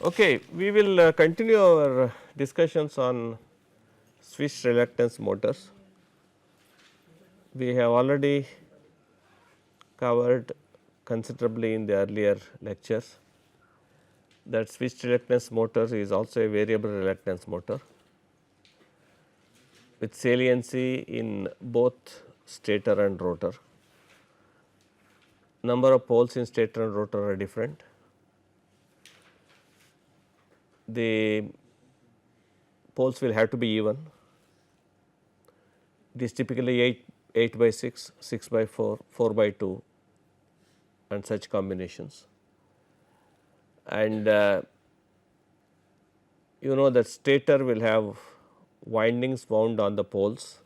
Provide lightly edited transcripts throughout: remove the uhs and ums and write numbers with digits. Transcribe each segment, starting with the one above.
Okay, we will continue our discussions on switched reluctance motors. We have already covered considerably in the earlier lectures that switched reluctance motor is also a variable reluctance motor with saliency in both stator and rotor. Number of poles in stator and rotor are different. The poles will have to be even. It is typically 8 by 6, 6 by 4, 4 by 2 and such combinations. And you know that stator will have windings wound on the poles.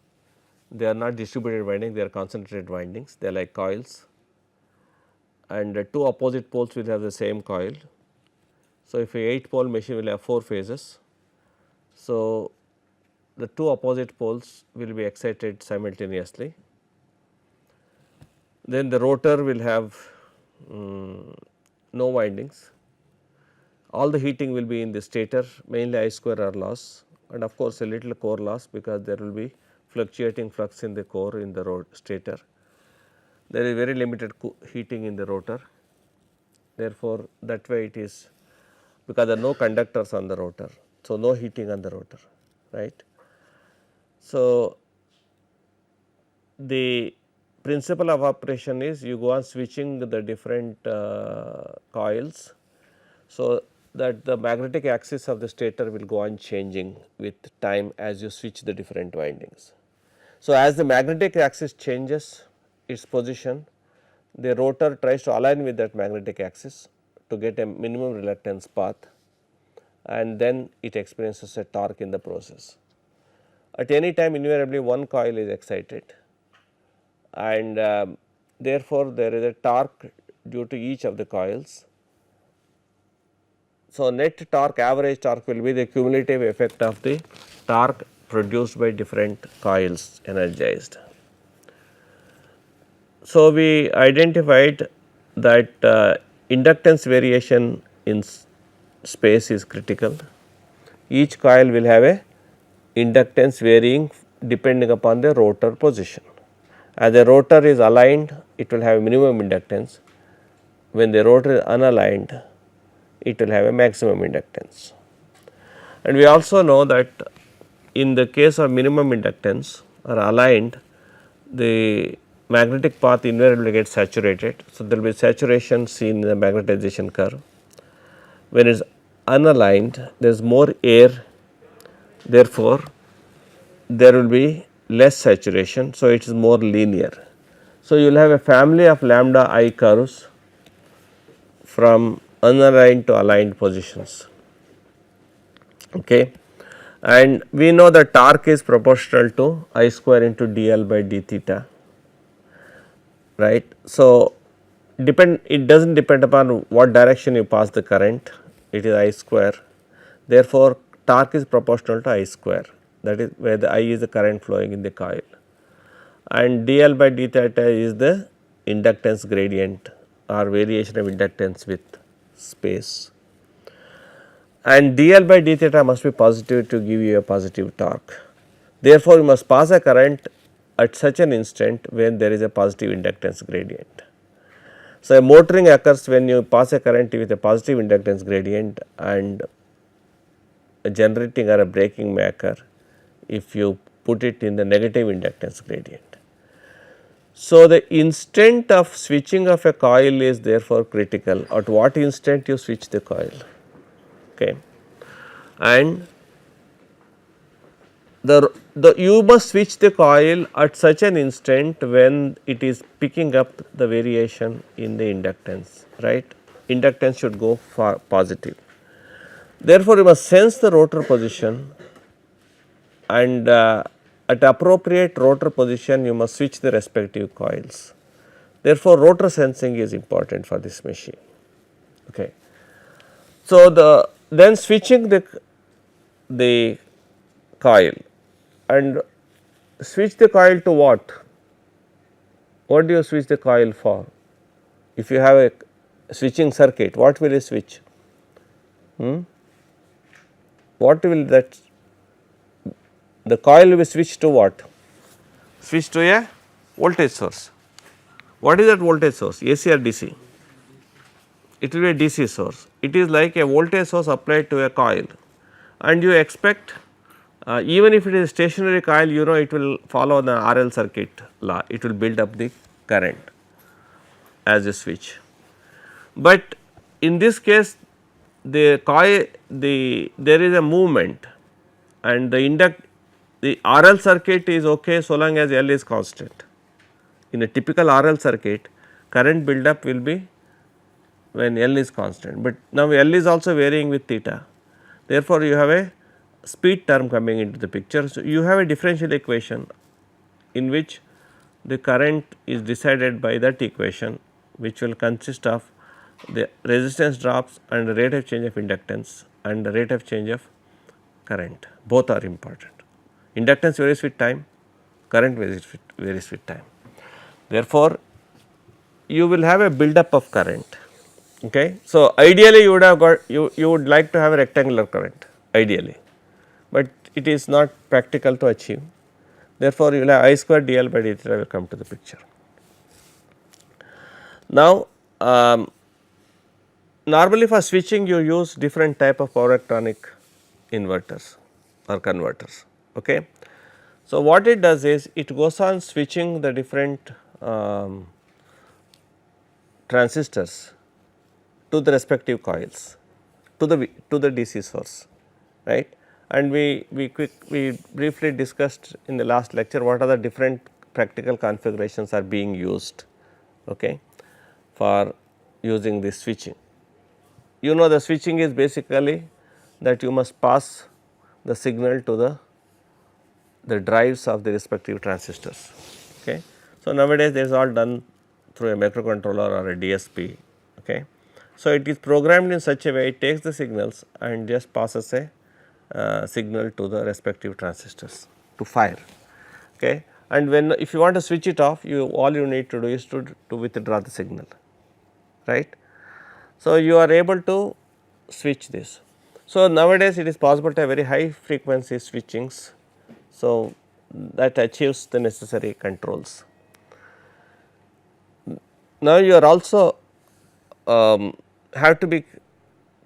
They are not distributed windings, they are concentrated windings, they are like coils, and two opposite poles will have the same coil. So, if a 8 pole machine will have 4 phases. So, the two opposite poles will be excited simultaneously. Then the rotor will have no windings. All the heating will be in the stator, mainly I square R loss, and of course, a little core loss because there will be fluctuating flux in the core in the stator. There is very limited heating in the rotor. Therefore, that way it is because there are no conductors on the rotor. So, no heating on the rotor, right. So, the principle of operation is you go on switching the different coils. So, that the magnetic axis of the stator will go on changing with time as you switch the different windings. So, as the magnetic axis changes its position, the rotor tries to align with that magnetic axis to get a minimum reluctance path, and then it experiences a torque in the process. At any time invariably one coil is excited, and therefore, there is a torque due to each of the coils. So, net torque, average torque will be the cumulative effect of the torque produced by different coils energized. So, we identified that inductance variation in space is critical. Each coil will have a inductance varying depending upon the rotor position. As the rotor is aligned, it will have a minimum inductance. When the rotor is unaligned, it will have a maximum inductance. And we also know that in the case of minimum inductance or aligned, the magnetic path invariably gets saturated. So, there will be saturation seen in the magnetization curve. When it is unaligned, there is more air, therefore, there will be less saturation. So, it is more linear. So, you will have a family of lambda I curves from unaligned to aligned positions. Okay. And we know that torque is proportional to I square into dl by d theta, right. So, it does not depend upon what direction you pass the current, it is I square. Therefore, torque is proportional to I square, that is where the I is the current flowing in the coil, and dl by d theta is the inductance gradient or variation of inductance with space, and dl by d theta must be positive to give you a positive torque. Therefore, you must pass a current at such an instant when there is a positive inductance gradient. So, a motoring occurs when you pass a current with a positive inductance gradient, and a generating or a braking may occur if you put it in the negative inductance gradient. So, the instant of switching of a coil is therefore critical. At what instant you switch the coil, okay. And you must switch the coil at such an instant when it is picking up the variation in the inductance, right. Inductance should go for positive. Therefore, you must sense the rotor position, and at appropriate rotor position you must switch the respective coils. Therefore, rotor sensing is important for this machine. Okay. So, then switching the coil, and switch the coil to what? What do you switch the coil for? If you have a switching circuit, what will you switch? what will that, the coil will be switched to what? Switched to a voltage source. What is that voltage source? AC or DC? It will be a DC source. It is like a voltage source applied to a coil, and you expect even if it is a stationary coil, you know it will follow the RL circuit law, it will build up the current as a switch. But in this case the coil, there is a movement, and the RL circuit is okay so long as L is constant. In a typical RL circuit, current buildup will be when L is constant, but now L is also varying with theta. Therefore, you have a speed term coming into the picture. So, you have a differential equation in which the current is decided by that equation, which will consist of the resistance drops and the rate of change of inductance and the rate of change of current. Both are important. Inductance varies with time, current varies with time. Therefore, you will have a buildup of current. Okay. So, ideally you would have got, you would like to have a rectangular current ideally, but it is not practical to achieve. Therefore, you will have I square dl by dt will come to the picture. Now, normally for switching you use different type of power electronic inverters or converters. Okay. So, what it does is it goes on switching the different transistors to the respective coils to the DC source, right. And we briefly discussed in the last lecture what are the different practical configurations are being used, okay, for using this switching. You know the switching is basically that you must pass the signal to the drives of the respective transistors. Okay. So, nowadays this is all done through a microcontroller or a DSP. Okay. So, it is programmed in such a way it takes the signals and just passes a signal to the respective transistors to fire. Okay. And when if you want to switch it off, all you need to do is to withdraw the signal, right. So, you are able to switch this. So, nowadays it is possible to have very high frequency switchings. So, that achieves the necessary controls. Now, you are also have to be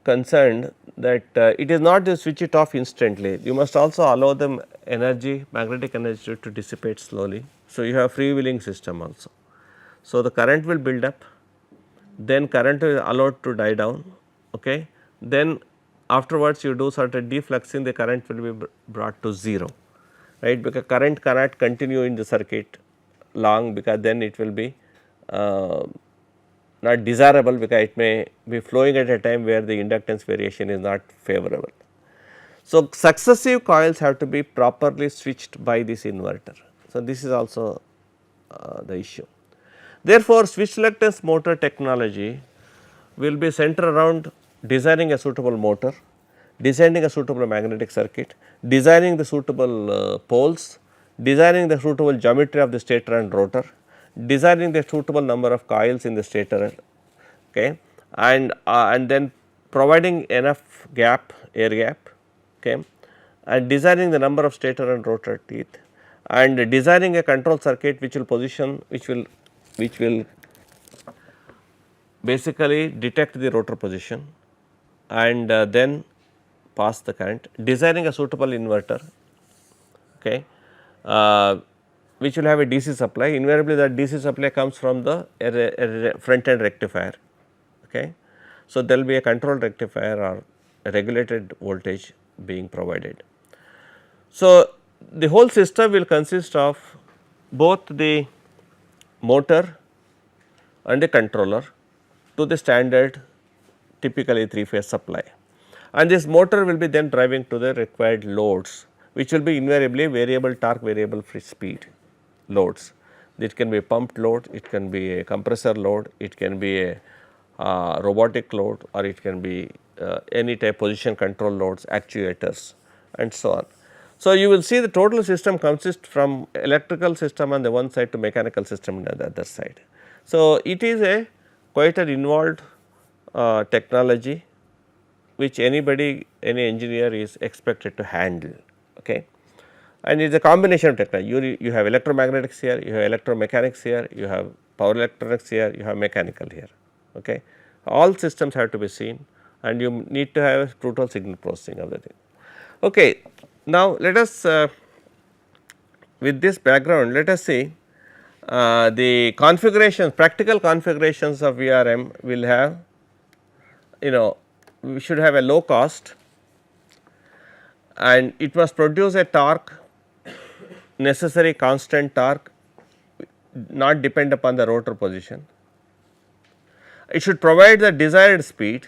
concerned that it is not just switch it off instantly, you must also allow them energy, magnetic energy to dissipate slowly. So, you have freewheeling system also. So, the current will build up, then current is allowed to die down, okay. Then afterwards you do certain defluxing, the current will be brought to 0, right, because current cannot continue in the circuit long, because then it will be not desirable, because it may be flowing at a time where the inductance variation is not favorable. So, successive coils have to be properly switched by this inverter. So, this is also the issue. Therefore, switch reluctance motor technology will be centered around designing a suitable motor, designing a suitable magnetic circuit, designing the suitable poles, designing the suitable geometry of the stator and rotor, designing the suitable number of coils in the stator, okay, and then providing enough gap, air gap, okay, and designing the number of stator and rotor teeth, and designing a control circuit which will position, which will basically detect the rotor position and then pass the current, designing a suitable inverter, okay, which will have a DC supply. Invariably that DC supply comes from the front end rectifier, okay. So, there will be a controlled rectifier or a regulated voltage being provided. So, the whole system will consist of both the motor and a controller to the standard typically 3-phase supply, and this motor will be then driving to the required loads, which will be invariably variable torque, variable free speed loads. It can be a pumped load, it can be a compressor load, it can be a robotic load, or it can be any type position control loads, actuators and so on. So, you will see the total system consists from electrical system on the one side to mechanical system on the other side. So, it is a quite an involved technology, which anybody, any engineer is expected to handle. Okay. And it is a combination of technology. You have electromagnetics here, you have electromechanics here, you have power electronics here, you have mechanical here. Okay. All systems have to be seen, and you need to have brutal signal processing of the thing. Okay. Now, let us with this background, let us see the configurations, practical configurations of VRM will have, we should have a low cost, and it must produce a torque, necessary constant torque, not depend upon the rotor position. It should provide the desired speed,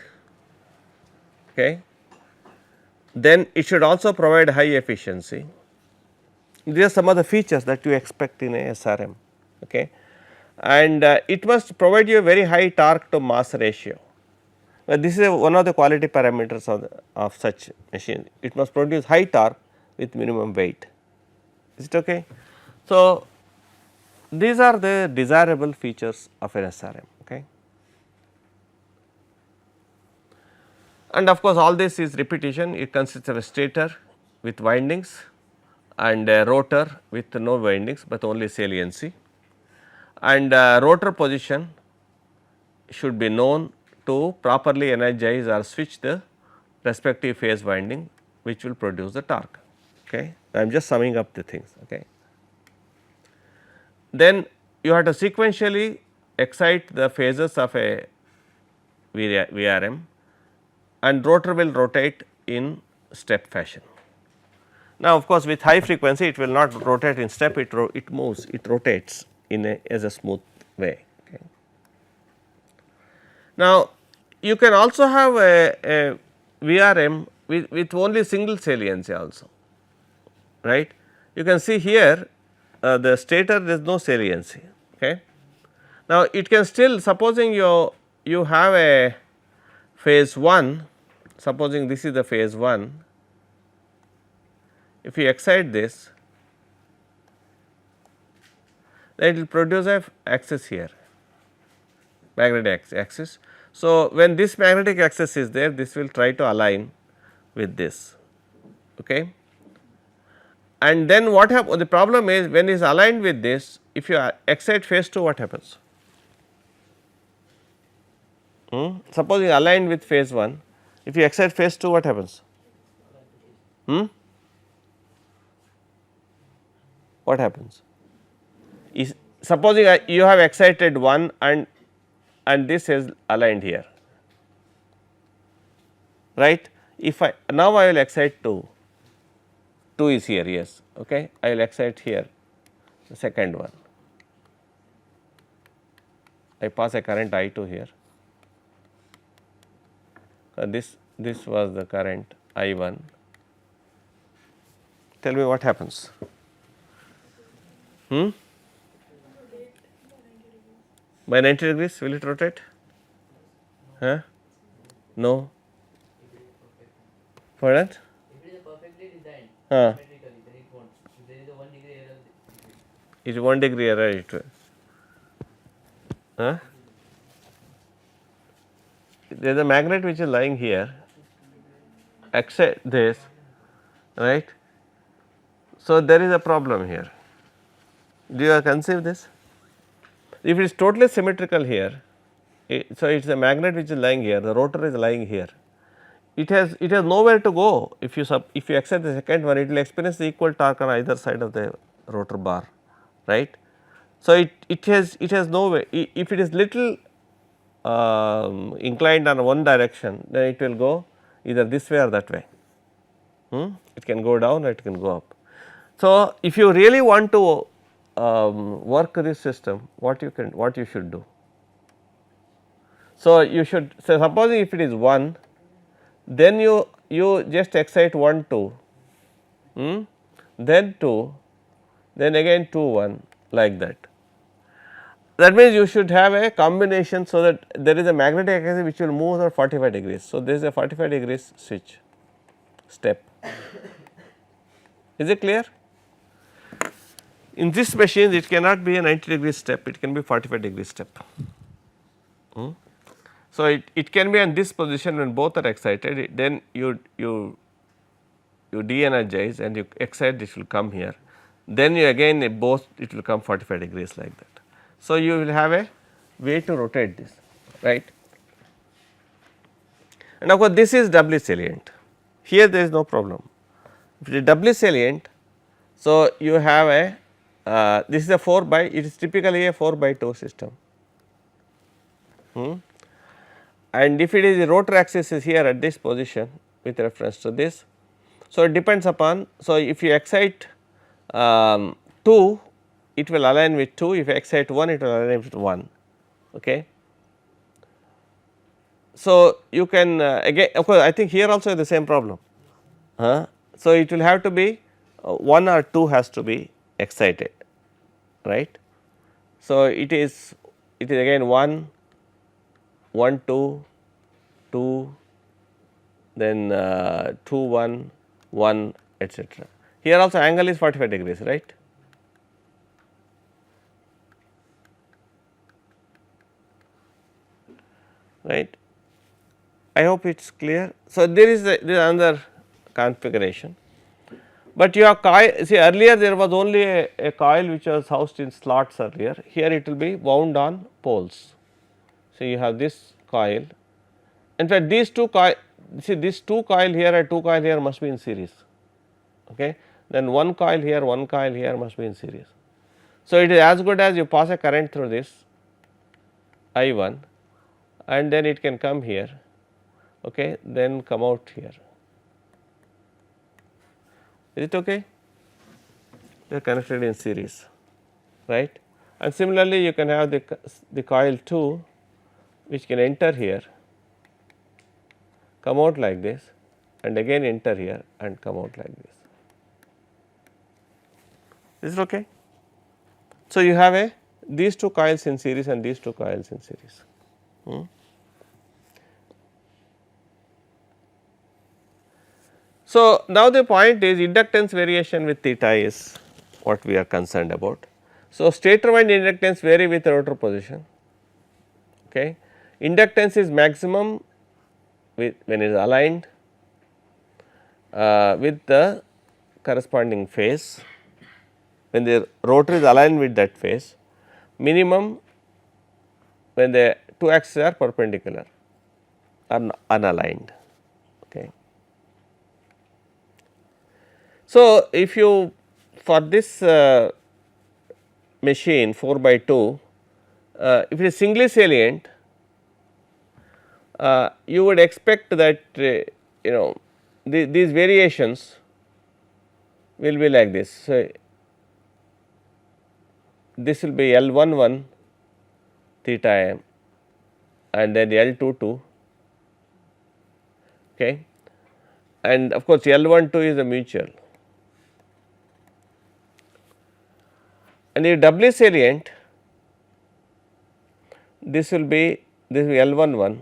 okay. Then it should also provide high efficiency. These are some of the features that you expect in a SRM, okay. And it must provide you a very high torque to mass ratio. This is one of the quality parameters of such machine. It must produce high torque with minimum weight. Is it okay? So, these are the desirable features of an SRM. Okay. And of course, all this is repetition. It consists of a stator with windings and a rotor with no windings, but only saliency, and rotor position should be known to properly energize or switch the respective phase winding, which will produce the torque. Okay. I am just summing up the things. Okay. Then you have to sequentially excite the phases of a VRM, and rotor will rotate in step fashion. Now, of course, with high frequency it will not rotate in step, it moves, it rotates in as a smooth way. Okay. Now, you can also have a VRM with only single saliency also, right. You can see here the stator, there is no saliency. Okay. Now, it can still, supposing you have a phase 1, supposing this is the phase 1, if you excite this, then it will produce a axis here, magnetic axis. So, when this magnetic axis is there, this will try to align with this. Okay. And then what happens, the problem is when it is aligned with this, if you excite phase 2, what happens? Suppose you aligned with phase 1, if you excite phase 2, what happens? What happens? Supposing you have excited 1 and this is aligned here, right. If now I will excite 2, 2 is here, yes, okay. I will excite here the second one, I pass a current I2 here, this was the current I1. Tell me what happens. By 90 degrees will it rotate? Huh? No. For that? If it is perfectly designed Symmetrically, then it won't. If there is a 1 degree error, it is 1 degree error it will. Huh? There is a magnet which is lying here, excite this, right. So, there is a problem here. Do you conceive this? If it is totally symmetrical here, so it is a magnet which is lying here, the rotor is lying here. It has nowhere to go. If you excite the second one, it will experience the equal torque on either side of the rotor bar, right. So, it has no way. If it is little inclined on one direction, then it will go either this way or that way. It can go down or it can go up. So, if you really want to work this system, what you should do? So, you should, so supposing if it is 1, then you just excite 1 2, then 2, then again 2 1, like that. That means you should have a combination, so that there is a magnetic axis which will move at 45 degrees. So, there is a 45 degrees switch step. Is it clear? In this machine it cannot be a 90 degree step, it can be 45 degree step. So, it can be in this position when both are excited, then you de-energize and you excite, it will come here, then you again both it will come 45 degrees like that. So, you will have a way to rotate this, right. And of course, this is doubly salient, here there is no problem. If it is doubly salient, so you have a this is a 4 by, it is typically a 4 by 2 system. And if it is the rotor axis is here at this position with reference to this. So, it depends upon, so if you excite 2, it will align with 2, if you excite 1, it will align with 1. Okay. So, you can again, of course, I think here also the same problem. So, it will have to be 1 or 2 has to be excited, right. So, it is again 1, 1 2, 2, then 2 1, 1 etcetera. Here also angle is 45 degrees, right. Right. I hope it is clear. So, there is another configuration, but your coil, see earlier there was only a coil which was housed in slots earlier, here it will be wound on poles. So, you have this coil, in fact these two coil, see this 2 coil here and 2 coil here must be in series, okay. Then 1 coil here, 1 coil here must be in series. So, it is as good as you pass a current through this I1 and then it can come here, okay, then come out here. Is it okay? They are connected in series, right. And similarly, you can have the coil 2 which can enter here, come out like this and again enter here and come out like this. Is it okay? So, you have these 2 coils in series and these 2 coils in series. So, now the point is inductance variation with theta is what we are concerned about. So, stator wind inductance vary with rotor position, okay. Inductance is maximum with when it is aligned with the corresponding phase, when the rotor is aligned with that phase, minimum when the 2 axes are perpendicular or unaligned, okay. So, if you for this machine 4 by 2, if it is singly salient, you would expect that you know these variations will be like this. So, this will be L11 theta m and then L22, okay, and of course, L12 is a mutual. And if doubly salient, this will be L11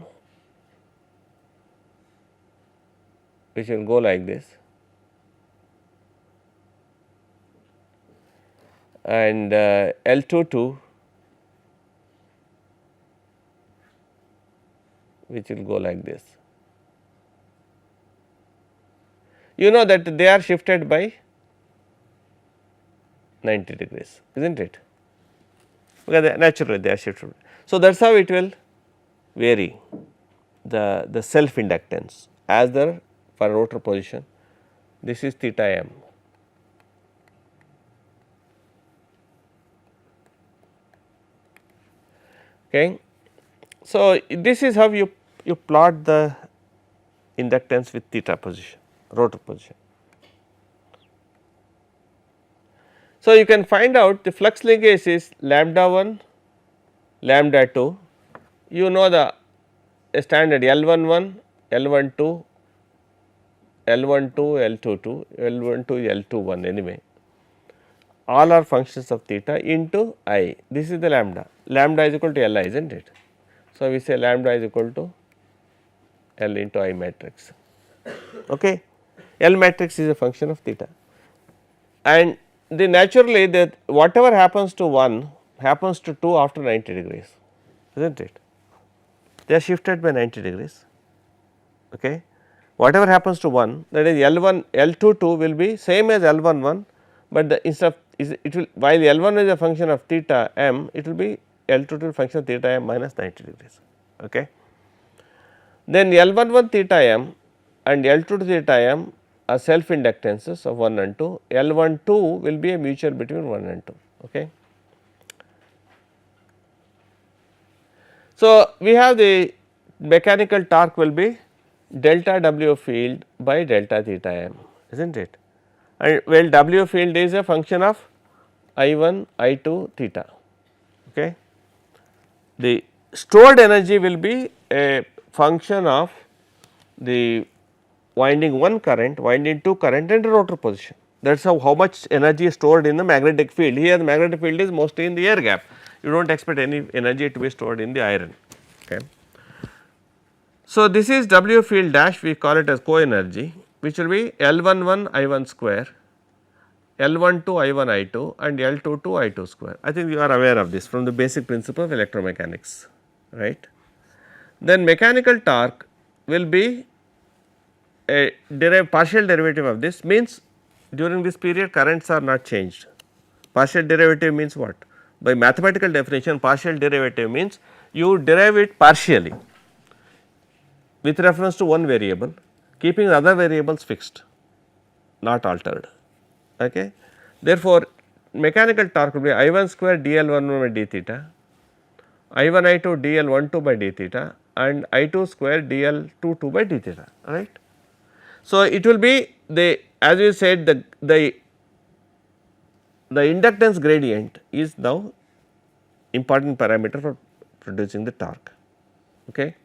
which will go like this, and L22 which will go like this. You know that they are shifted by 90 degrees, is not it? Because naturally they are shifted. So, that is how it will vary the self inductance as the for rotor position, this is theta m. Okay. So, this is how you plot the inductance with theta position, rotor position. So, you can find out the flux linkage is lambda 1, lambda 2, you know the standard L11, L12, L12, L22, L12, L21 anyway, all are functions of theta into I, this is the lambda, lambda is equal to Li, is not it. So, we say lambda is equal to L into I matrix, okay. L matrix is a function of theta, and the naturally that whatever happens to 1 happens to 2 after 90 degrees, is not it. they are shifted by 90 degrees. Okay. Whatever happens to 1, that is L1 L22 will be same as L11, but the instead of it will, while L1 is a function of theta m, it will be L22 function of theta m minus 90 degrees. Okay. Then L11 theta m and L22 theta m are self inductances of 1 and 2, L12 will be a mutual between 1 and 2. Okay. So, we have the mechanical torque will be delta W field by delta theta m, is not it, and well W field is a function of I1 I2 theta. Okay. The stored energy will be a function of the winding 1 current, winding 2 current and rotor position. That is how much energy is stored in the magnetic field. Here the magnetic field is mostly in the air gap, you do not expect any energy to be stored in the iron. Okay. So, this is W field dash, we call it as co-energy, which will be L11 I1 square, L12 I1 I2 and L22 I2 square. I think you are aware of this from the basic principle of electromechanics, right. Then mechanical torque will be a partial derivative of this, means during this period currents are not changed. Partial derivative means what? By mathematical definition, partial derivative means you derive it partially with reference to one variable, keeping the other variables fixed, not altered. Okay. Therefore, mechanical torque will be I1 square dl11 by d theta, I1 I2 dl12 by d theta and I2 square dl22 by d theta, right. So, it will be the, as you said, the inductance gradient is now important parameter for producing the torque. Okay.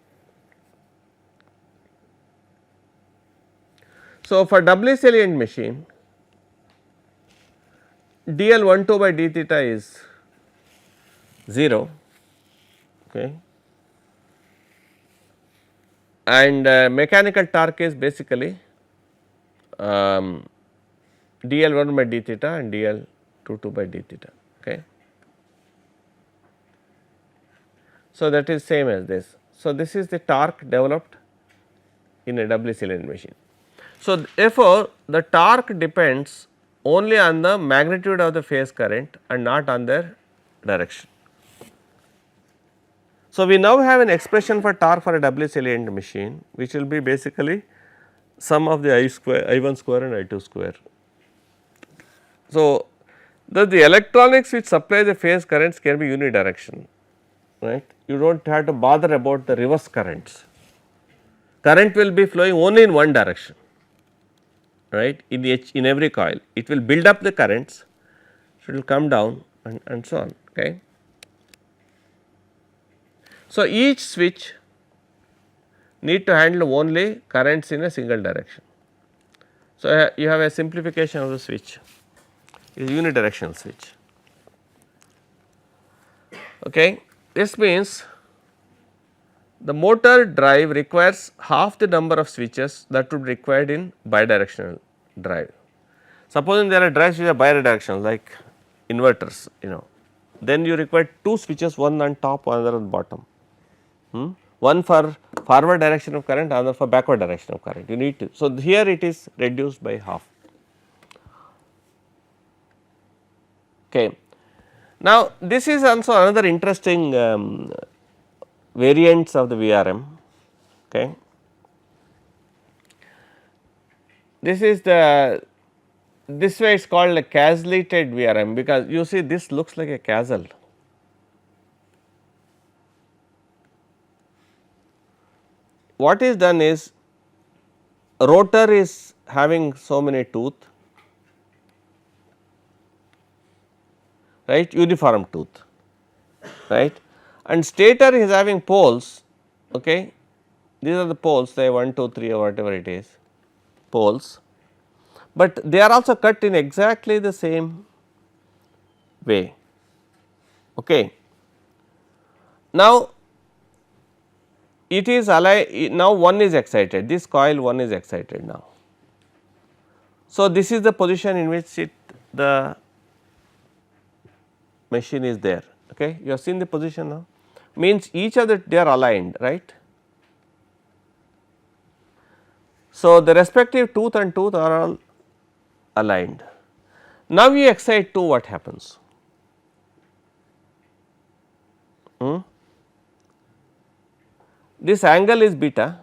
So, for doubly salient machine, dl12 by d theta is 0, okay, and mechanical torque is basically dl1 by d theta and dl22 by d theta. Okay. So, that is same as this. So, this is the torque developed in a doubly salient machine. So, therefore, the torque depends only on the magnitude of the phase current and not on their direction. So, we now have an expression for torque for a doubly salient machine, which will be basically sum of the I1 square and I2 square. So, the electronics which supply the phase currents can be unidirectional, right. You do not have to bother about the reverse currents. Current will be flowing only in one direction, right, in every coil. It will build up the currents, it will come down and so on. Okay. So, each switch need to handle only currents in a single direction. So, you have a simplification of the switch, it is unidirectional switch. Okay. This means the motor drive requires half the number of switches that would be required in bidirectional drive. Supposing there are drives which are bidirectional like inverters, then you require 2 switches, one on top, another on bottom. One for forward direction of current, another for backward direction of current, you need to. So, here it is reduced by half. Okay. Now, this is also another interesting variants of the VRM. Okay. This is this way it is called a castellated VRM, because you see this looks like a castle. What is done is rotor is having so many tooth, right, uniform tooth, right, and stator is having poles. Okay. These are the poles, say 1, 2, 3 or whatever it is, poles, but they are also cut in exactly the same way. Okay. Now, it is alive, now one is excited, this coil 1 is excited now. So, this is the position in which the machine is there. Okay. You have seen the position now, means each of the they are aligned, right. So, the respective tooth and tooth are all aligned. Now, you excite 2, what happens? This angle is beta,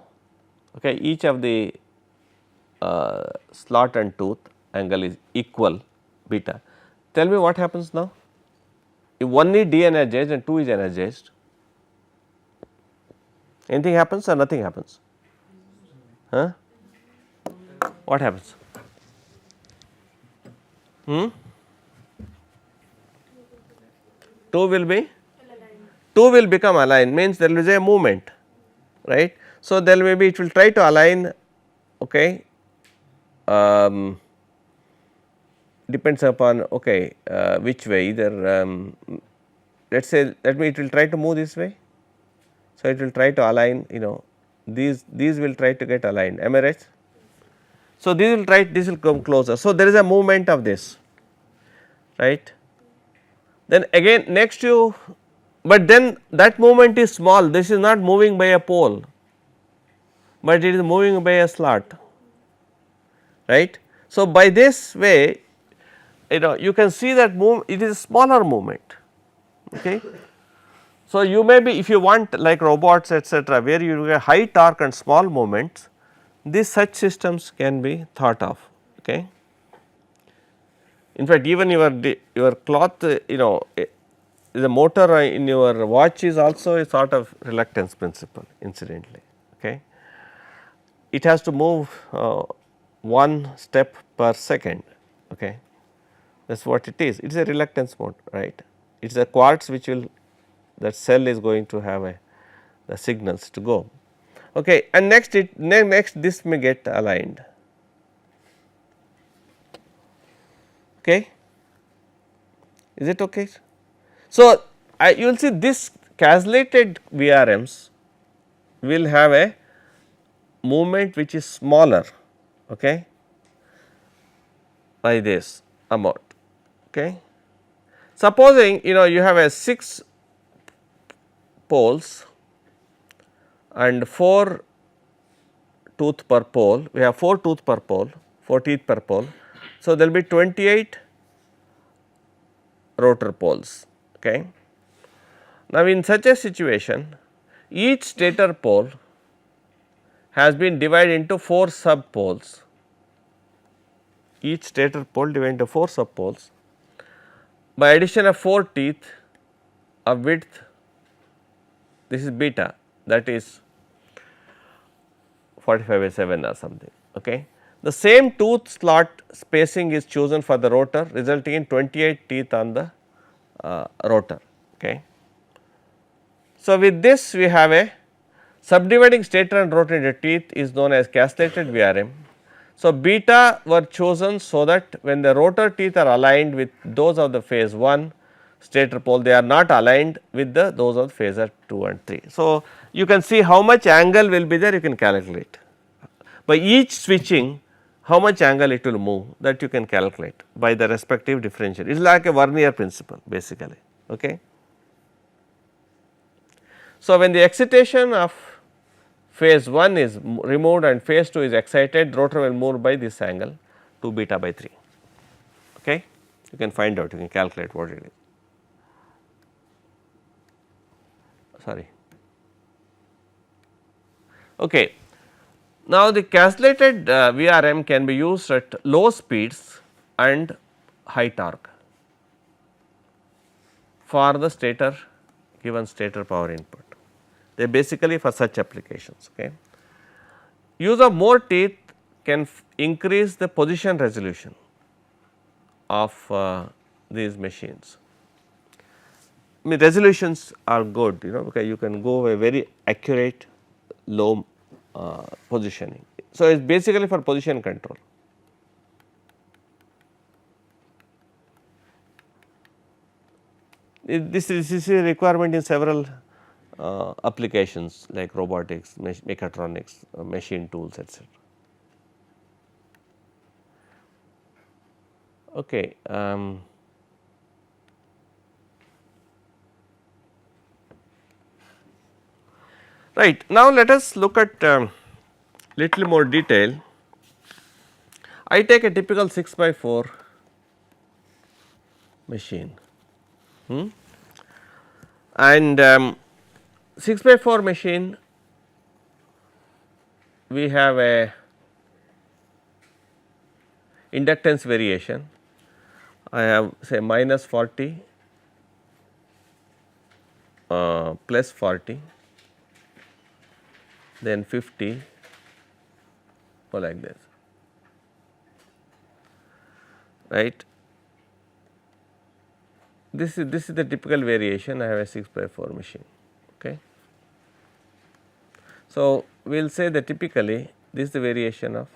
okay. Each of the slot and tooth angle is equal beta. Tell me what happens now? If one is de-energized and 2 is energized, anything happens or nothing happens? Huh? What happens? 2 will be 2 will become aligned, means there is a movement, right. So, there may be, it will try to align, okay, depends upon, okay, which way, either let us say, it will try to move this way. So, it will try to align, these will try to get aligned, am I right? So, this will come closer. So, there is a movement of this, right. Then again next you, but then that movement is small, this is not moving by a pole, but it is moving by a slot, right. So, by this way, you can see that it is a smaller movement, okay. So, you may be, if you want like robots etc., where you get high torque and small movements, these such systems can be thought of, okay. In fact, even your cloth, the motor in your watch is also a sort of reluctance principle, incidentally, okay. It has to move 1 step per second, okay. That is what it is. It is a reluctance mode, right. It is a quartz which will, that cell is going to have the signals to go, okay. And next this may get aligned, okay. Is it okay? So, you will see this castellated VRMs will have a movement which is smaller, okay, by this amount, okay. Supposing you have a 6 poles and 4 tooth per pole, we have 4 tooth per pole, 4 teeth per pole. So, there will be 28 rotor poles, okay. Now, in such a situation, each stator pole has been divided into 4 sub poles, each stator pole divided into 4 sub poles by addition of 4 teeth of width, this is beta, that is 45/7 or something, okay. The same tooth slot spacing is chosen for the rotor, resulting in 28 teeth on the rotor, okay. So, with this we have a subdividing stator and rotor into teeth is known as castellated VRM. So, beta were chosen so that when the rotor teeth are aligned with those of the phase 1 stator pole, they are not aligned with those of phasor 2 and 3. So, you can see how much angle will be there, you can calculate. By each switching, how much angle it will move, that you can calculate by the respective differential. It is like a Vernier principle basically, okay. So, when the excitation of phase 1 is removed and phase 2 is excited, rotor will move by this angle 2 beta by 3, okay. You can find out, you can calculate what it is. Sorry. Okay. Now, the castellated VRM can be used at low speeds and high torque for the stator, given stator power input. They are basically for such applications, okay. Use of more teeth can increase the position resolution of these machines. I mean, resolutions are good, because you can go a very accurate low positioning. So, it is basically for position control. This is a requirement in several applications like robotics, mechatronics, machine tools, etc. Okay. Right. Now, let us look at little more detail. I take a typical 6 by 4 machine, and 6 by 4 machine, we have a inductance variation. I have say minus 40 plus 40, then 50, or like this, right. This is the typical variation. I have a 6 by 4 machine. Okay. So, we will say that typically this is the variation of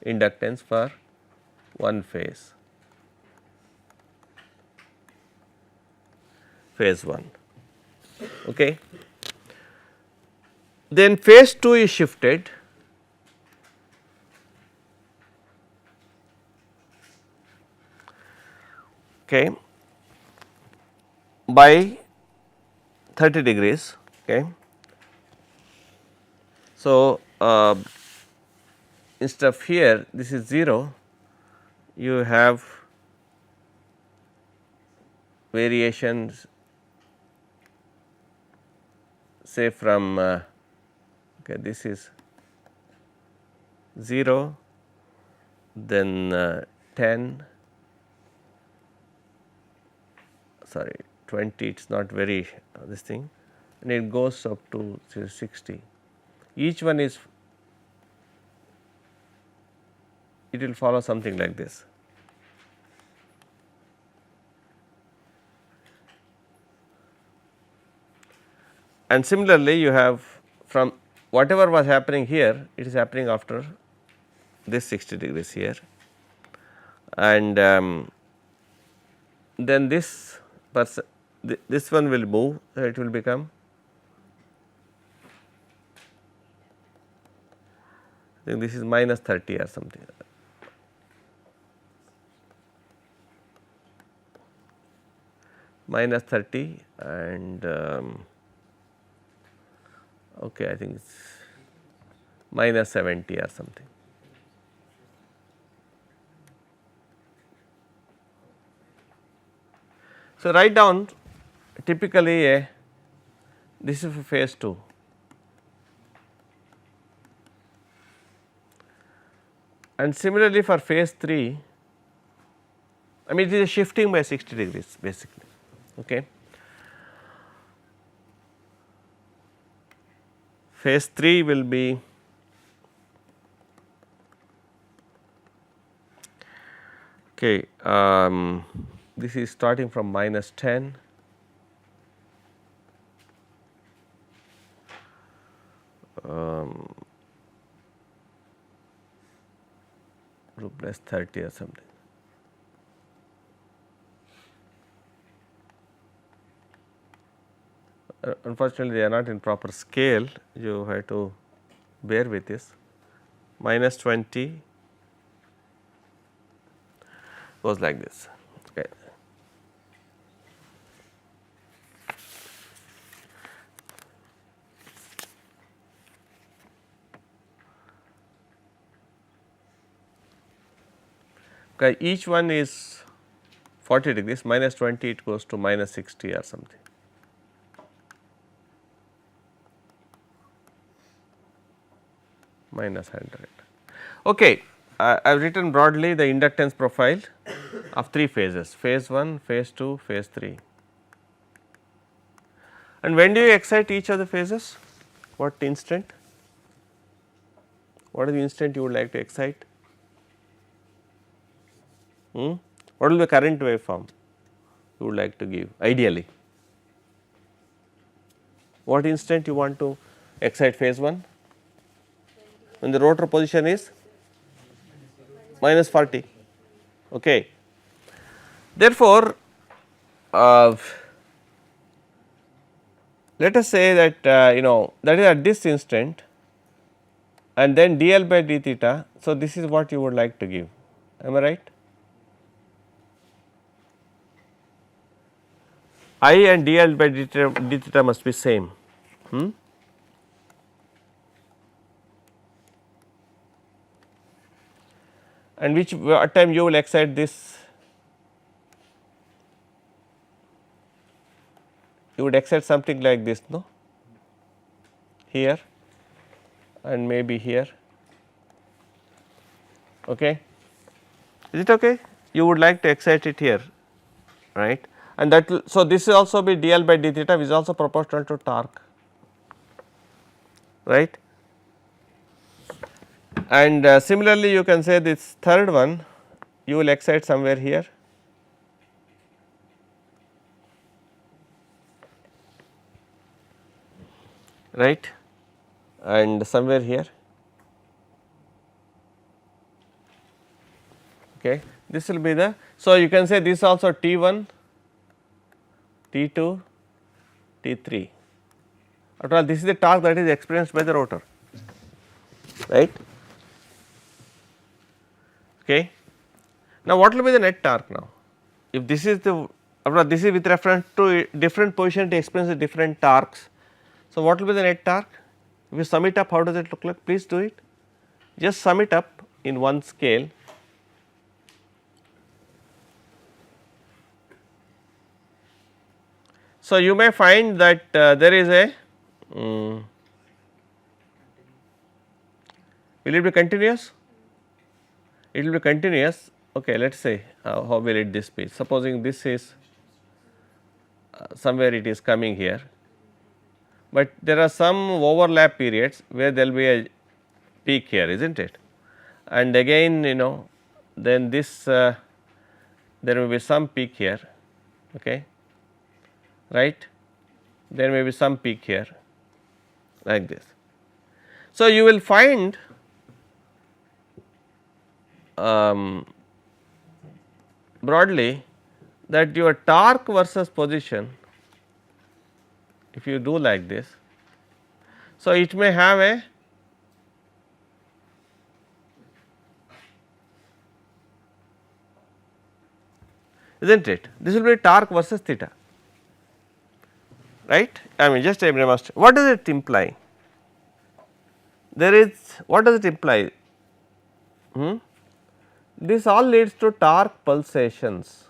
inductance for one phase 1. Okay. Then phase 2 is shifted, okay, by 30 degrees. Okay. So, instead of here this is 0, you have variations say from okay, this is 0, then 10, sorry 20, it is not very this thing, and it goes up to say 60. Each one is, it will follow something like this. And similarly, you have from whatever was happening here, it is happening after this 60 degrees here, and then this this one will move, it will become, I think this is minus 30 or something. Minus 30 and okay, I think it's minus 70 or something. So, write down typically this is for phase 2. And similarly for phase 3, I mean it is a shifting by 60 degrees basically. Okay. Phase 3 will be okay, this is starting from minus 10 to plus 30 or something. Unfortunately, they are not in proper scale, you have to bear with this. Minus 20 goes like this. Okay. Okay, each one is 40 degrees, minus 20 it goes to minus 60 or something. Minus 100. Okay, I have written broadly the inductance profile of 3 phases, phase 1, phase 2, phase 3. And when do you excite each of the phases? What instant? What is the instant you would like to excite? What will be the current waveform you would like to give ideally? What instant you want to excite phase 1? When the rotor position is minus 40. Okay. Therefore, let us say that that is at this instant, and then dl by d theta. So, this is what you would like to give, am I right? I and dl by d theta must be same. and which what time you will excite this, you would excite something like this, no, here and maybe here, okay. Is it okay? You would like to excite it here, right, and that will, so this will also be dl by d theta which is also proportional to torque, right. And similarly you can say this third one you will excite somewhere here, right, and somewhere here, okay. This will be the, so you can say this also T1, T2, T3. After all, this is the torque that is experienced by the rotor, right. Okay. Now, what will be the net torque now? If this is the, after all, this is with reference to different position to experience the different torques. So, what will be the net torque? If you sum it up, how does it look like? Please do it. Just sum it up in one scale. So, you may find that there is a will it be continuous? It will be continuous, okay. Let us say how will it this be, supposing this is somewhere it is coming here, but there are some overlap periods where there will be a peak here, is not it, and again you know then this there may be some peak here, okay, right, there may be some peak here like this. So, you will find broadly that your torque versus position, if you do like this, so it may have a is not it, this will be torque versus theta, right. I mean just a demonstration. What does it imply? There is, what does it imply? This all leads to torque pulsations.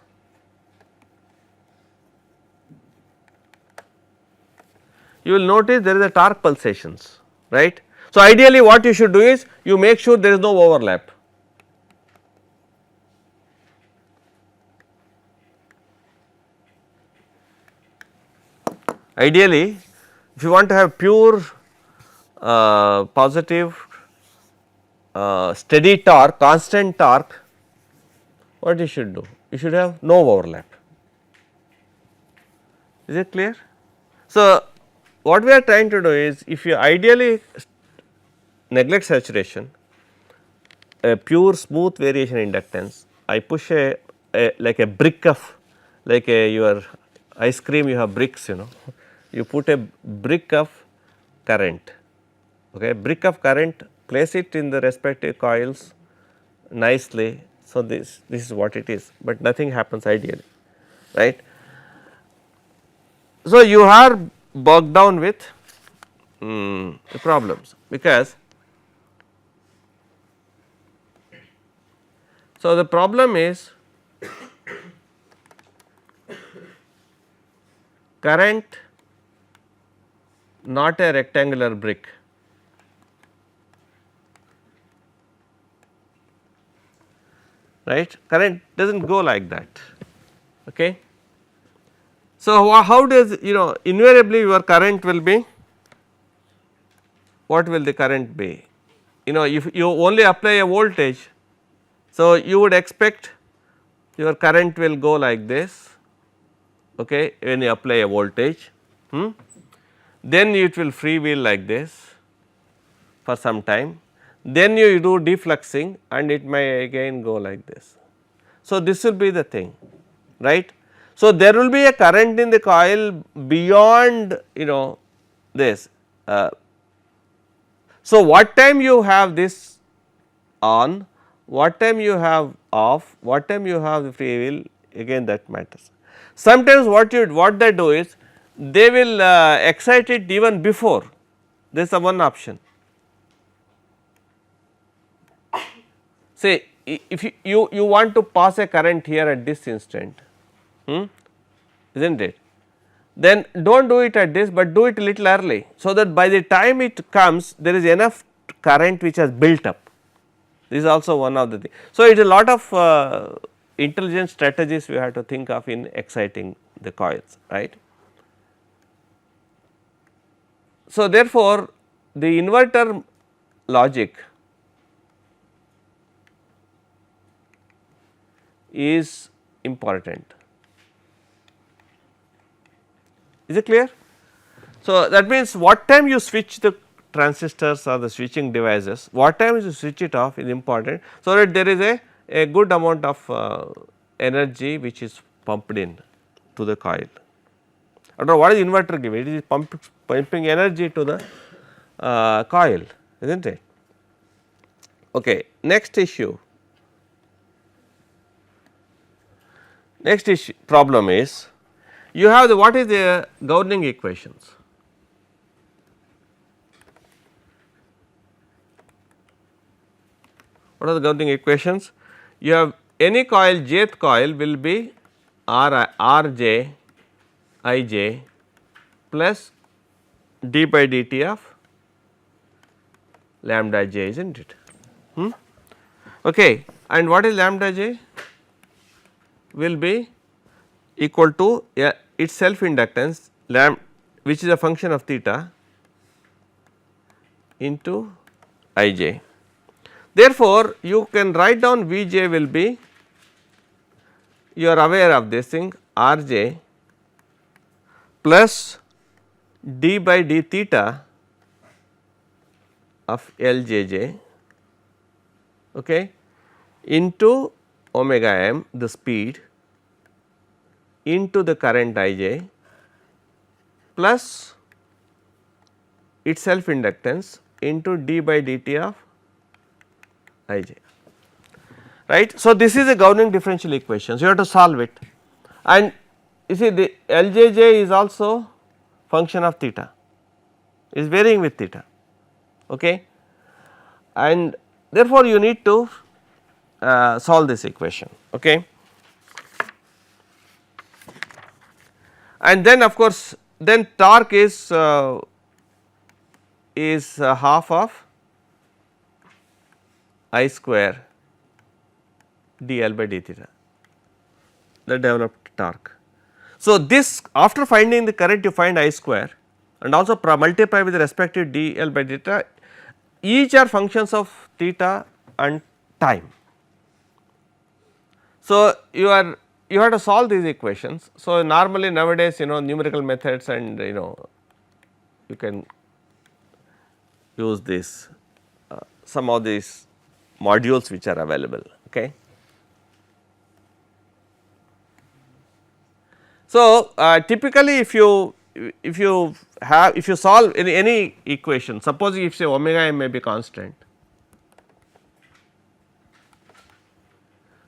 You will notice there is a torque pulsations, right. So, ideally what you should do is you make sure there is no overlap. Ideally if you want to have pure positive steady torque, constant torque, what you should do? You should have no overlap. Is it clear? So, what we are trying to do is, if you ideally neglect saturation, a pure smooth variation inductance, I push a like a brick of, like a your ice cream you have bricks, you know, you put a brick of current, okay, brick of current, place it in the respective coils nicely. So, this is what it is, but nothing happens ideally, right. So, you are bogged down with the problems, because so the problem is current not a rectangular brick, right, current does not go like that, okay. So, how does, you know, invariably your current will be, what will the current be? You know, if you only apply a voltage, so you would expect your current will go like this, okay, when you apply a voltage, then it will freewheel like this for some time, then you do defluxing and it may again go like this. So, this will be the thing, right. So, there will be a current in the coil beyond, you know, this. So, what time you have this on, what time you have off, what time you have the free wheel, again that matters. Sometimes what they do is they will excite it even before, this is the one option. Say if you want to pass a current here at this instant, is not it, then do not do it at this, but do it a little early, so that by the time it comes there is enough current which has built up. This is also one of the things. So, it is a lot of intelligent strategies we have to think of in exciting the coils, right. So, therefore, the inverter logic is important. Is it clear? So, that means what time you switch the transistors or the switching devices, what time you switch it off is important. So, that there is a good amount of energy which is pumped in to the coil. I do not know what is inverter giving, it is pumping energy to the coil, is not it. Okay. Next issue, problem is you have the what is the governing equations. What are the governing equations? You have any coil, jth coil will be Rj Ij plus d by dt of lambda j, is not it. Okay. And what is lambda j? Will be equal to its self inductance which is a function of theta into Ij. Therefore, you can write down Vj will be, you are aware of this thing, Rj plus d by d theta of Ljj, okay, into omega m, the speed, into the current Ij plus its self inductance into d by dt of Ij, right. So, this is a governing differential equation, so you have to solve it, and you see the Ljj is also function of theta, is varying with theta, okay, and therefore, you need to solve this equation, okay. And then of course, then torque is half of I square dl by d theta, the developed torque. So, this after finding the current you find I square and also multiply with the respective dl by d theta, each are functions of theta and time. So, you have to solve these equations. So, normally nowadays numerical methods and you can use this some of these modules which are available, okay. So, typically if you solve any equation, suppose if say omega m may be constant,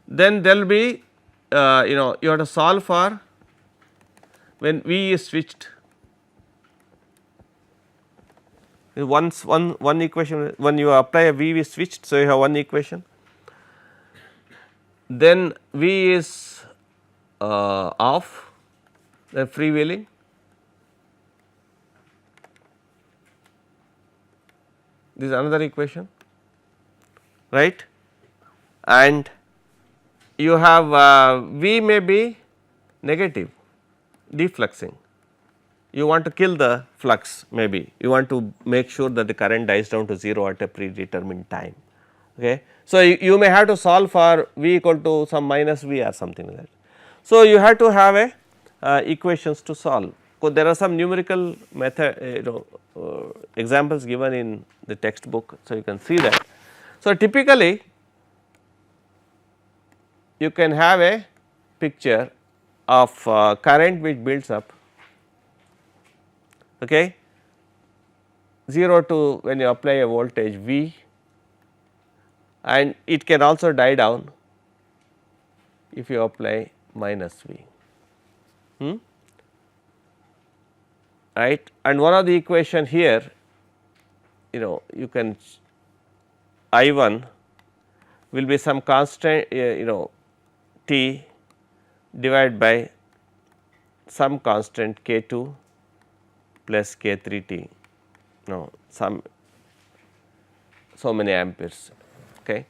then there will be you have to solve for when V is switched, one equation, when you apply a V is switched. So, you have one equation, then V is off, then freewheeling, this is another equation, right, and you have V may be negative, defluxing, you want to kill the flux, maybe you want to make sure that the current dies down to 0 at a predetermined time, okay. So, you may have to solve for V equal to some minus V or something like that. So, you have to have a equations to solve, because there are some numerical method examples given in the textbook. So, you can see that. So, typically you can have a picture of current which builds up, okay, 0 to when you apply a voltage V, and it can also die down if you apply minus V, right. And one of the equation here, you can I1 will be some constant T divided by some constant K 2 plus K 3 T, some so many amperes. Okay.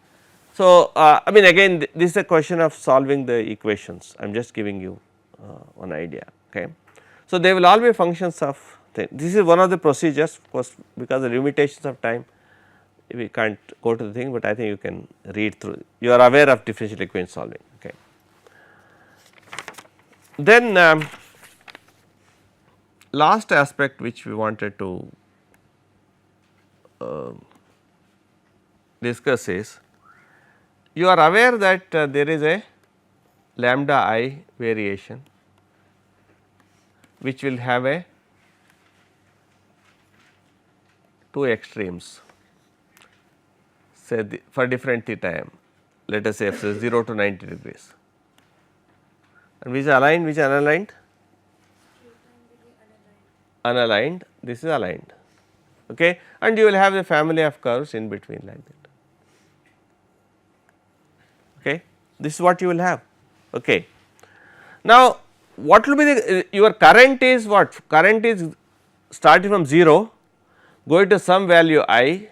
So, I mean again this is a question of solving the equations, I am just giving you one idea. Okay. So, they will all be functions of this is one of the procedures, of course, because of the limitations of time we can't go to the thing, but I think you can read through, you are aware of differential equation solving. Okay. Then last aspect which we wanted to discuss is, you are aware that there is a lambda I variation which will have a two extremes, say for different theta m, let us say f 0 to 90 degrees, and which is aligned, which is unaligned? Unaligned, this is aligned, okay, and you will have a family of curves in between like that. Okay. This is what you will have. Okay. Now, what will be the your current is what? Current is starting from 0, going to some value I,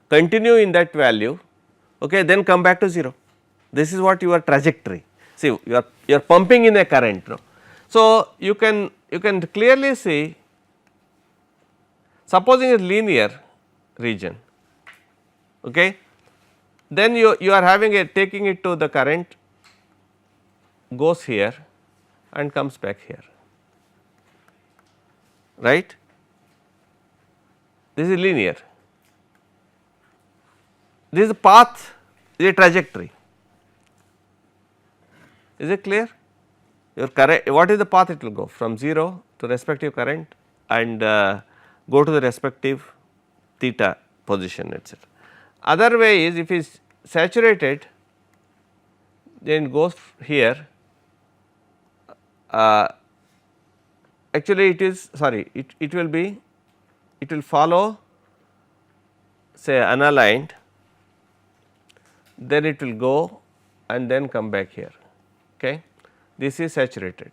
continue in that value, okay, then come back to 0. This is what your trajectory. See, you are pumping in a current. No? So, you can clearly see, supposing a linear region, okay, then you are having a taking it to the current goes here and comes back here, right. This is linear, this is the path, this is a trajectory. Is it clear? Your current, what is the path it will go from 0 to respective current and go to the respective theta position, etc. Other way is, if it is saturated, then it goes here, actually it is sorry, it will be, it will follow say unaligned, then it will go and then come back here. Okay. This is saturated.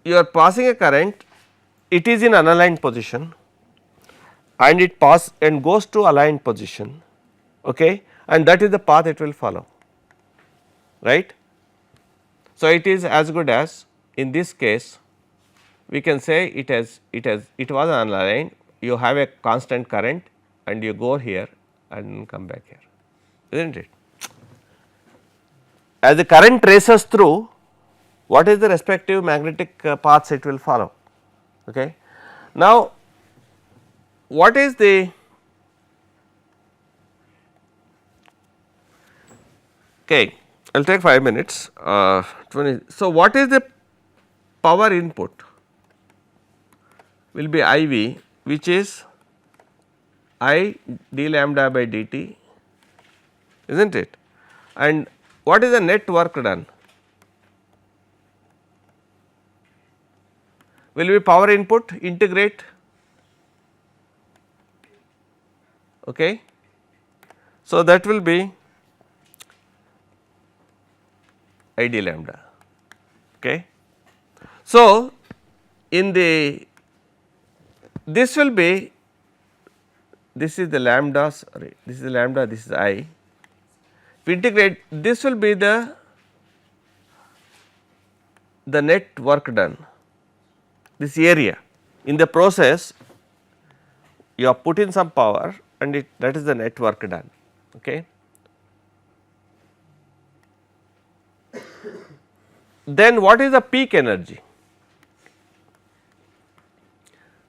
You are passing a current, it is in unaligned position and it pass and goes to aligned position, okay, and that is the path it will follow, right. So, it is as good as, in this case we can say it was unaligned, you have a constant current and you go here and come back here, is not it. As the current traces through, what is the respective magnetic paths it will follow. Okay. Now, what is the okay, I will take 5 minutes 20. So, what is the power input will be I V, which is I d lambda by dt, is not it, and what is the net work done? Will be power input integrate, okay. So, that will be I d lambda, okay. So, in the this will be, this is the lambda, sorry, this is the lambda, this is I. If we integrate, this will be the net work done, this area. In the process, you have put in some power and that is the net work done, okay. Then what is the peak energy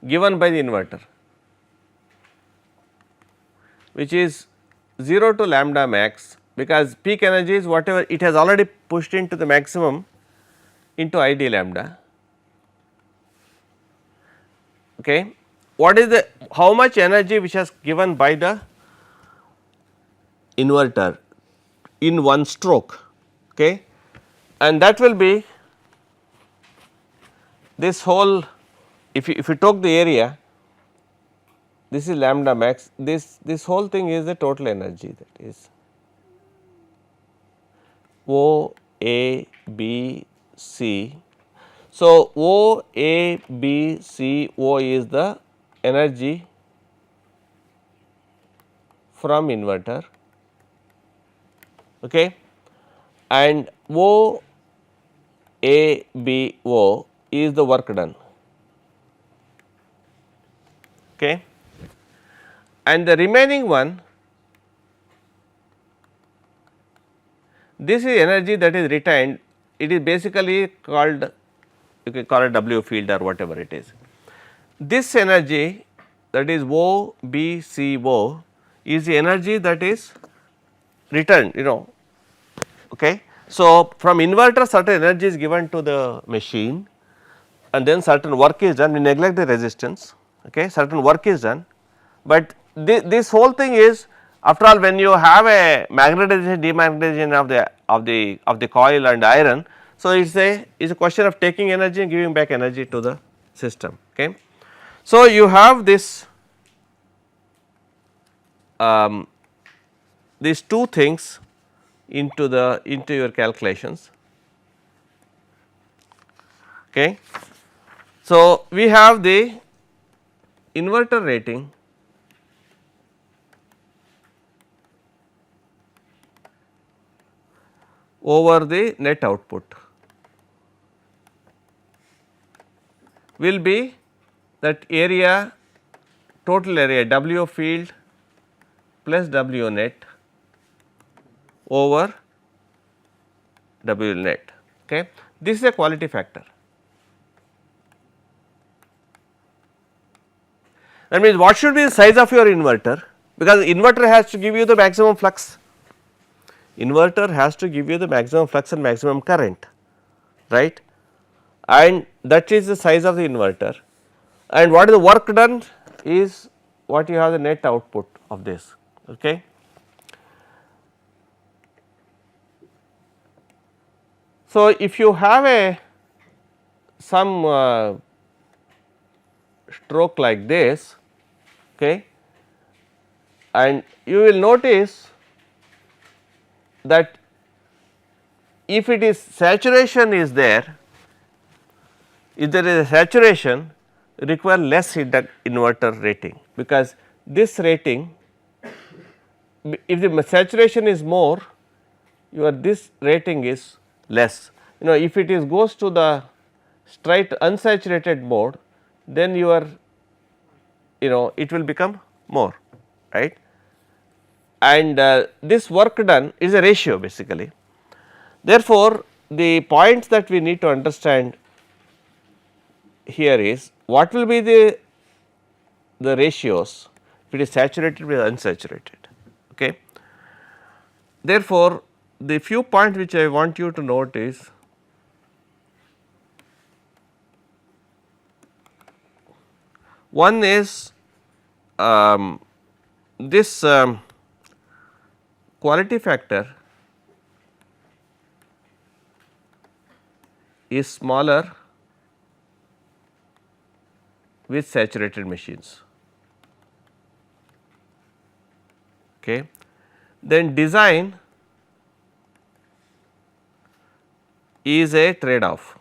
given by the inverter, which is 0 to lambda max, because peak energy is whatever it has already pushed into the maximum into I d lambda, okay. What is the, how much energy which has given by the inverter in one stroke, okay, and that will be this whole, if you took the area, this is lambda max, this whole thing is the total energy, that is O A B C. So, O A B C O is the energy from inverter, okay, and O A B O is the work done, okay, and the remaining one, this is energy that is retained. It is basically called, you can call it W field or whatever it is. This energy, that is O B C O, is the energy that is returned, okay. So, from inverter certain energy is given to the machine and then certain work is done, we neglect the resistance, okay, certain work is done, but this whole thing is, after all, when you have a magnetization demagnetization of the coil and iron, so it's a question of taking energy and giving back energy to the system, okay. So, you have this these two things into your calculations, okay. So, we have the inverter rating over the net output will be that area, total area W field plus W net over W net, okay. This is a quality factor. That means what should be the size of your inverter, because inverter has to give you the maximum flux, inverter has to give you the maximum flux and maximum current, right, and that is the size of the inverter, and what is the work done is what you have the net output of this, okay. So, if you have some stroke like this, okay, and you will notice that if it is saturation is there, if there is a saturation, require less inverter rating, because this rating, if the saturation is more, your this rating is less. If it is goes to the straight unsaturated mode, then your it will become more, right, and this work done is a ratio basically. Therefore, the points that we need to understand here is what will be the ratios if it is saturated with unsaturated, okay. Therefore, the few points which I want you to note is, one is this quality factor is smaller with saturated machines, okay. Then design is a trade off,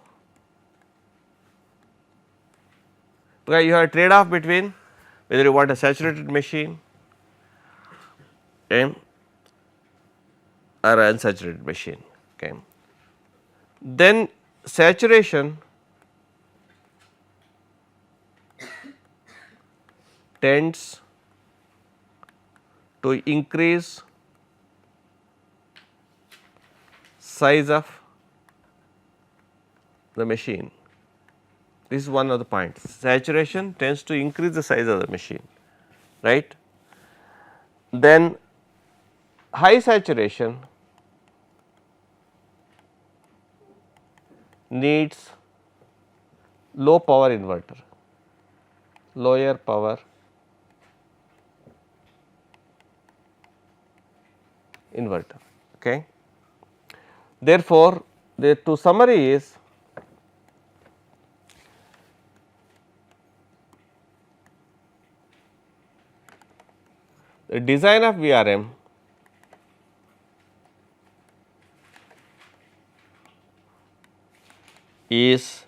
because you have a trade off between whether you want a saturated machine or an unsaturated machine, okay. Then saturation tends to increase size of the machine. This is one of the points. Saturation tends to increase the size of the machine, right. Then high saturation needs low power inverter, lower power inverter, okay. Therefore, the to summary is, the design of VRM is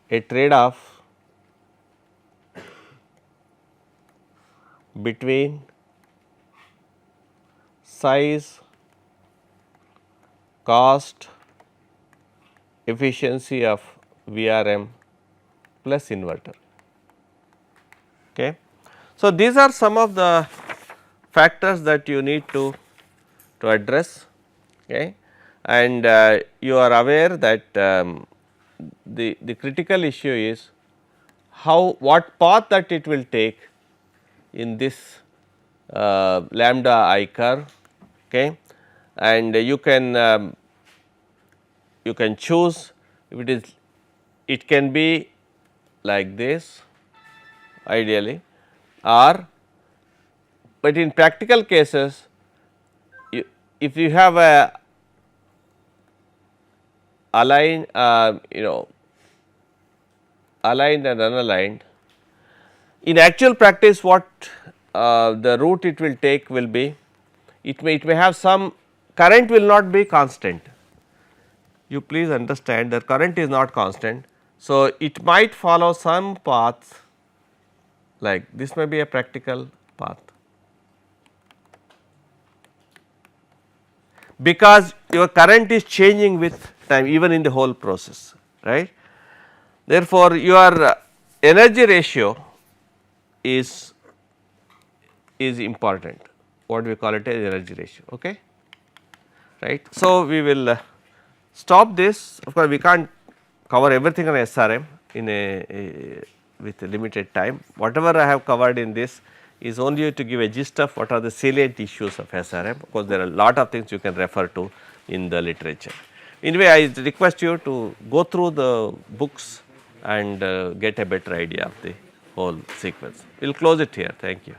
a trade off between size, cost, efficiency of VRM plus inverter. Okay. So, these are some of the factors that you need to address, okay. And you are aware that the critical issue is how, what path that it will take in this lambda I curve, okay. And you can choose, if it is, it can be like this ideally, or but in practical cases if you have a aligned aligned and unaligned, in actual practice what the route it will take will be, it may have some current will not be constant. You please understand that current is not constant. So, it might follow some path, like this may be a practical path, because your current is changing with time even in the whole process, right. Therefore, your energy ratio is important, what we call it as energy ratio, okay, right. So, we will stop this. Of course, we can't cover everything on SRM in with a limited time. Whatever I have covered in this is only to give a gist of what are the salient issues of SRM. Of course, there are a lot of things you can refer to in the literature. Anyway, I request you to go through the books and get a better idea of the whole sequence. We will close it here. Thank you.